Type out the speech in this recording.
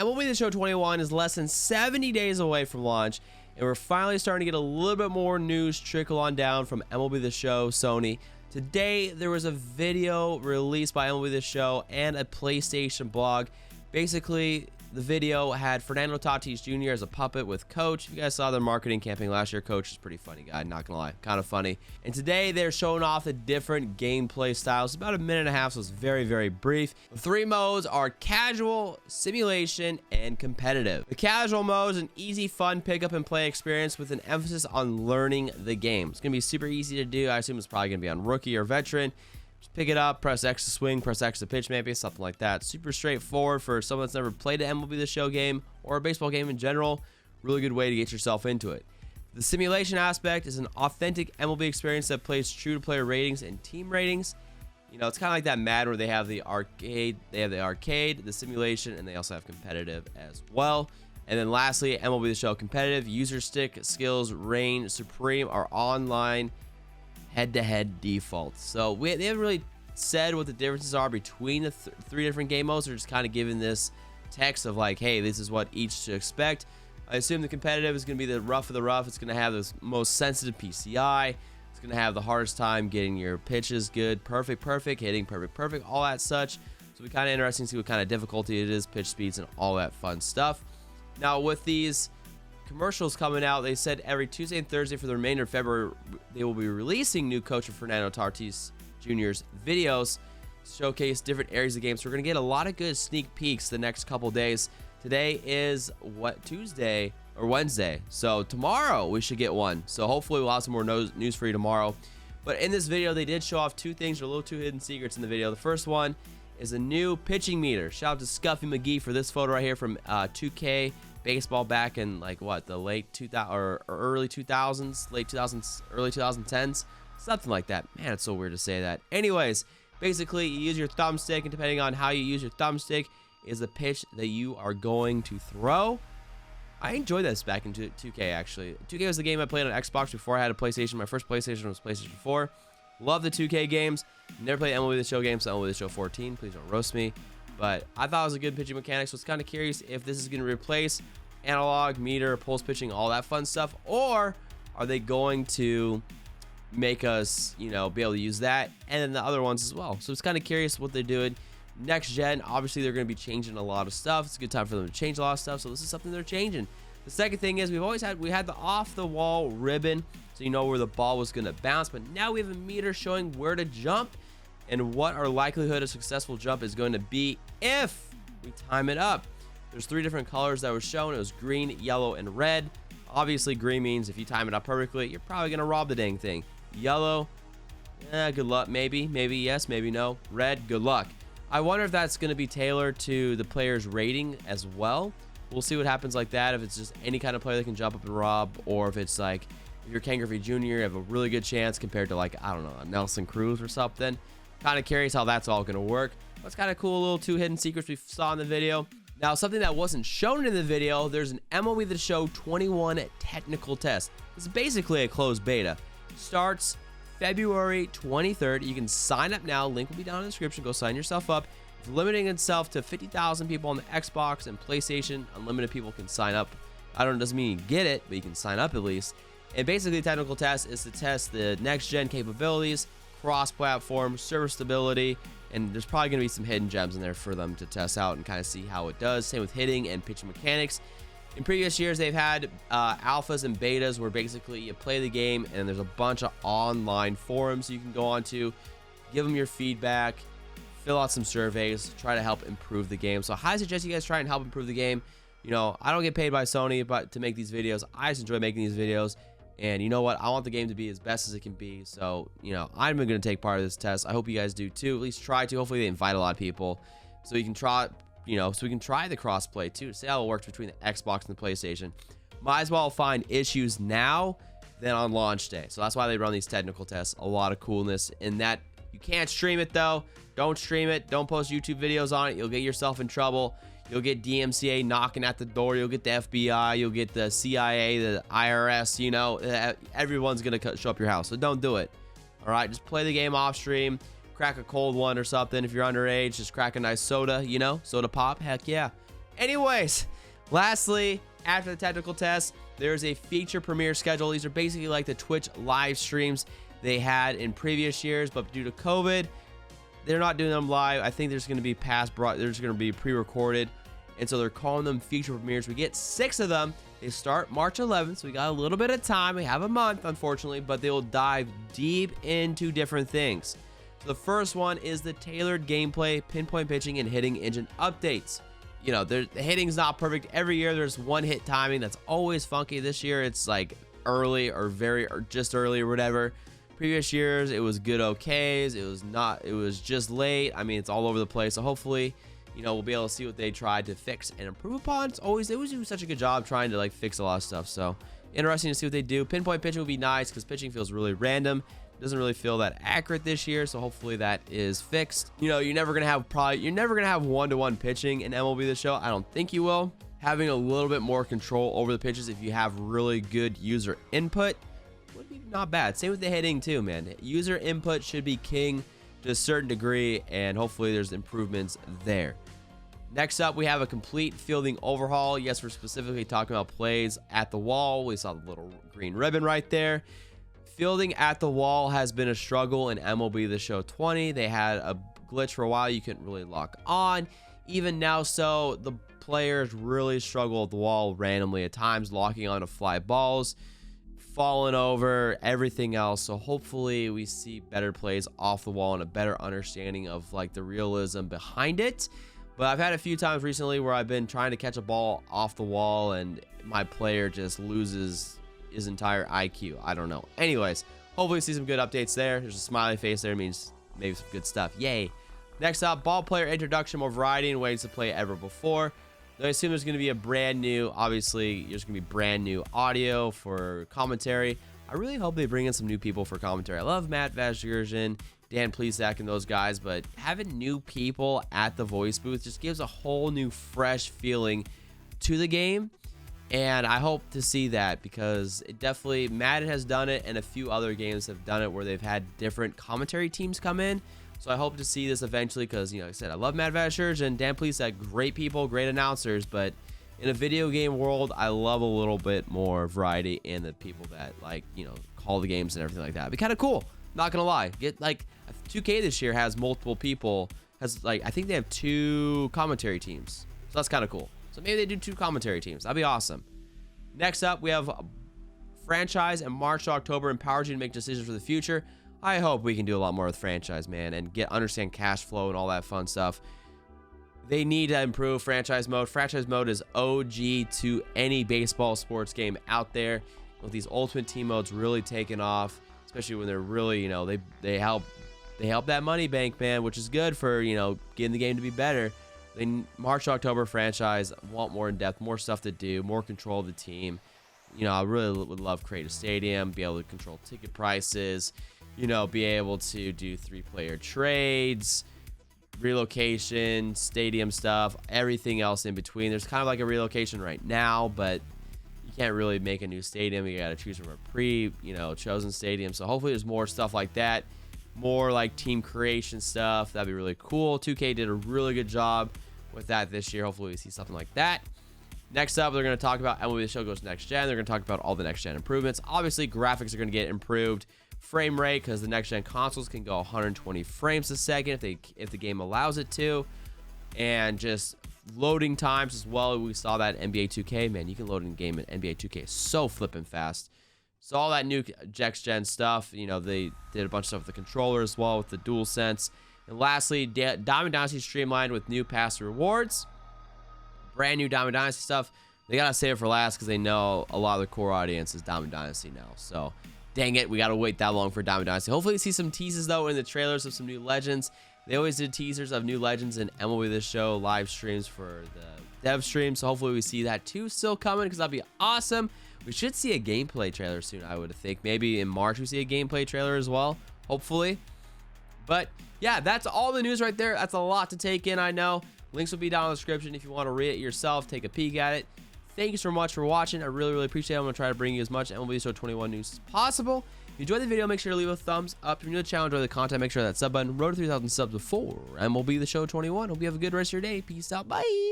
MLB The Show 21 is less than 70 days away from launch, and we're finally starting to get a little bit more news trickle on down from MLB The Show Sony. Today, there was a video released by MLB The Show and a PlayStation blog. Basically, the video had Fernando Tatis Jr. as a puppet with Coach. If you guys saw their marketing campaign last year, Coach is a pretty funny guy, not gonna lie, kind of funny. And today they're showing off the different gameplay styles. About a minute and a half, so it's very, very brief. The three modes are casual, simulation, and competitive. The casual mode is an easy, fun pick-up and play experience with an emphasis on learning the game. It's gonna be super easy to do. I assume it's probably gonna be on rookie or veteran. Just pick it up, press X to swing, press X to pitch, maybe something like that. Super straightforward for someone that's never played an MLB The Show game or a baseball game in general. Really good way to get yourself into it. The simulation aspect is an authentic MLB experience that plays true to player ratings and team ratings. You know, it's kind of like that Madden where they have the arcade, the simulation, and they also have competitive as well. And then lastly, MLB The Show competitive, user stick skills reign supreme, are online head-to-head defaults. So they haven't really said what the differences are between the three different game modes. They're just kind of giving this text of like, hey, this is what each to expect. I assume the competitive is going to be the rough of the rough. It's going to have the most sensitive PCI. It's going to have the hardest time getting your pitches good, perfect, hitting perfect, all that such. So it'll be kind of interesting to see what kind of difficulty it is, pitch speeds, and all that fun stuff. Now with these commercials coming out, they said every Tuesday and Thursday for the remainder of February they will be releasing new Coach Fernando Tatis Jr.'s videos to showcase different areas of the game. So we're gonna get a lot of good sneak peeks the next couple days. Today is Tuesday or Wednesday, so tomorrow we should get one. So hopefully we'll have some more news for you tomorrow. But in this video they did show off two things, or a little two hidden secrets in the video. The first one is a new pitching meter. Shout out to Scuffy McGee for this photo right here from 2K baseball back in like what, the late 2000 or early 2000s, late 2000s, early 2010s, something like that. Man, it's so weird to say that. Anyways, basically you use your thumbstick, and depending on how you use your thumbstick is the pitch that you are going to throw. I enjoyed this back in 2K actually. 2K was the game I played on Xbox before I had a PlayStation. My first PlayStation was PlayStation 4. Love the 2K games. Never played MLB The Show games, so MLB The Show 14. Please don't roast me. But I thought it was a good pitching mechanic, so it's kind of curious if this is going to replace analog, meter, pulse pitching, all that fun stuff, or are they going to make us, you know, be able to use that and then the other ones as well. So it's kind of curious what they're doing. Next gen, obviously they're going to be changing a lot of stuff. It's a good time for them to change a lot of stuff, so this is something they're changing. The second thing is we had the off the wall ribbon, so you know where the ball was going to bounce, but now we have a meter showing where to jump and what our likelihood of successful jump is going to be if we time it up. There's three different colors that were shown. It was green, yellow, and red. Obviously, green means if you time it up perfectly, you're probably going to rob the dang thing. Yellow, good luck. Maybe yes, maybe no. Red, good luck. I wonder if that's going to be tailored to the player's rating as well. We'll see what happens like that, if it's just any kind of player that can jump up and rob, or if it's like, if you're Ken Griffey Jr., you have a really good chance compared to, like, I don't know, a Nelson Cruz or something. Kind of curious how that's all going to work. That's kind of cool, little two hidden secrets we saw in the video. Now, something that wasn't shown in the video, there's an MLB The Show 21 technical test. This is basically a closed beta. Starts February 23rd. You can sign up now. Link will be down in the description. Go sign yourself up. It's limiting itself to 50,000 people on the Xbox and PlayStation. Unlimited people can sign up. Doesn't mean you get it, but you can sign up at least. And basically, the technical test is to test the next-gen capabilities, cross-platform, server stability, and there's probably going to be some hidden gems in there for them to test out and kind of see how it does. Same with hitting and pitching mechanics. In previous years, they've had alphas and betas where basically you play the game and there's a bunch of online forums you can go on to, give them your feedback, fill out some surveys, try to help improve the game. So I highly suggest you guys try and help improve the game. You know, I don't get paid by Sony to make these videos. I just enjoy making these videos. And you know what? I want the game to be as best as it can be. So, you know, I'm going to take part of this test. I hope you guys do too. At least try to. Hopefully they invite a lot of people so you can try, so we can try the crossplay too. See how it works between the Xbox and the PlayStation. Might as well find issues now than on launch day. So that's why they run these technical tests. A lot of coolness in that. You can't stream it though. Don't stream it. Don't post YouTube videos on it. You'll get yourself in trouble. You'll get DMCA knocking at the door. You'll get the FBI. You'll get the CIA, the IRS. You know, everyone's going to show up your house. So don't do it. All right. Just play the game off stream. Crack a cold one or something. If you're underage, just crack a nice soda, soda pop. Heck yeah. Anyways, lastly, after the technical test, there's a feature premiere schedule. These are basically like the Twitch live streams they had in previous years, but due to COVID, they're not doing them live. I think there's going to be there's going to be pre-recorded, and so they're calling them feature premieres. We get 6 of them. They start March 11th, so we got a little bit of time. We have a month, unfortunately, but they will dive deep into different things. So the first one is the tailored gameplay, pinpoint pitching, and hitting engine updates. You know, the hitting's not perfect. Every year there's one hit timing that's always funky. This year it's like early or just early or whatever. Previous years it was good okays. It was just late. I mean, it's all over the place. So hopefully, you know, we'll be able to see what they tried to fix and improve upon. They always do such a good job trying to like fix a lot of stuff. So interesting to see what they do. Pinpoint pitching would be nice because pitching feels really random. Doesn't really feel that accurate this year, so hopefully that is fixed. You know, you're never gonna have one-to-one pitching in MLB The Show. I don't think you will. Having a little bit more control over the pitches if you have really good user input would be not bad. Same with the hitting too, man. User input should be king to a certain degree, and hopefully there's improvements there. Next up, we have a complete fielding overhaul. Yes, we're specifically talking about plays at the wall. We saw the little green ribbon right there. Fielding at the wall has been a struggle in MLB The Show 20. They had a glitch for a while. You couldn't really lock on. Even now, so the players really struggle at the wall randomly at times, locking on to fly balls, falling over, everything else. So hopefully we see better plays off the wall and a better understanding of like the realism behind it. But I've had a few times recently where I've been trying to catch a ball off the wall and my player just loses his entire IQ. I don't know. Anyways, hopefully we see some good updates there. There's a smiley face there. It means maybe some good stuff. Yay. Next up, ball player introduction, more variety and ways to play ever before. I assume there's going to be a brand new, obviously, there's going to be brand new audio for commentary. I really hope they bring in some new people for commentary. I love Matt Vasgersian, Dan Plesac, and those guys, but having new people at the voice booth just gives a whole new, fresh feeling to the game. And I hope to see that because it definitely, Madden has done it and a few other games have done it where they've had different commentary teams come in. So I hope to see this eventually because, you know, like I said, I love Matt Vasgersian and Dan Plesac, great people, great announcers. But in a video game world, I love a little bit more variety in the people that, like, you know, call the games and everything like that. It'd be kind of cool. Not going to lie. Get, like, 2K this year has multiple people. Has, like, I think they have 2 commentary teams. So that's kind of cool. So maybe they do 2 commentary teams. That'd be awesome. Next up, we have franchise and March to October empowers you to make decisions for the future. I hope we can do a lot more with franchise, man, and understand cash flow and all that fun stuff. They need to improve franchise mode. Franchise mode is OG to any baseball sports game out there. With these ultimate team modes really taking off, especially when they're really, you know, they help that money bank, man, which is good for, you know, getting the game to be better. March to October franchise, want more in depth, more stuff to do, more control of the team. You know, I really would love create a stadium, be able to control ticket prices, you know, be able to do 3-player trades, relocation, stadium stuff, everything else in between. There's kind of like a relocation right now, but you can't really make a new stadium. You got to choose from a chosen stadium. So hopefully there's more stuff like that, more like team creation stuff. That'd be really cool. 2K did a really good job with that this year. Hopefully we see something like that. Next up, they're going to talk about MLB The Show goes next gen. They're going to talk about all the next gen improvements. Obviously, graphics are going to get improved. Frame rate, because the next gen consoles can go 120 frames a second if the game allows it to. And just loading times as well. We saw that in NBA 2K. Man, you can load in game in NBA 2K so flipping fast. So all that new next gen stuff, you know, they did a bunch of stuff with the controller as well with the DualSense. And lastly, Diamond Dynasty streamlined with new pass rewards. Brand new Diamond Dynasty stuff. They gotta save it for last because they know a lot of the core audience is Diamond Dynasty now. So dang it, we gotta wait that long for Diamond Dynasty. Hopefully we see some teases though in the trailers of some new legends. They always did teasers of new legends in MLB The Show live streams for the dev stream. So hopefully we see that too still coming because that'd be awesome. We should see a gameplay trailer soon, I would think. Maybe in March we see a gameplay trailer as well, hopefully. But yeah, that's all the news right there. That's a lot to take in, I know. Links will be down in the description if you want to read it yourself, take a peek at it. Thank you so much for watching. I really, really appreciate it. I'm going to try to bring you as much MLB Show 21 news as possible. If you enjoyed the video, make sure to leave a thumbs up. If you're new to the channel, enjoy the content, make sure that sub button. Road to 3,000 subs before MLB The Show 21. Hope you have a good rest of your day. Peace out. Bye.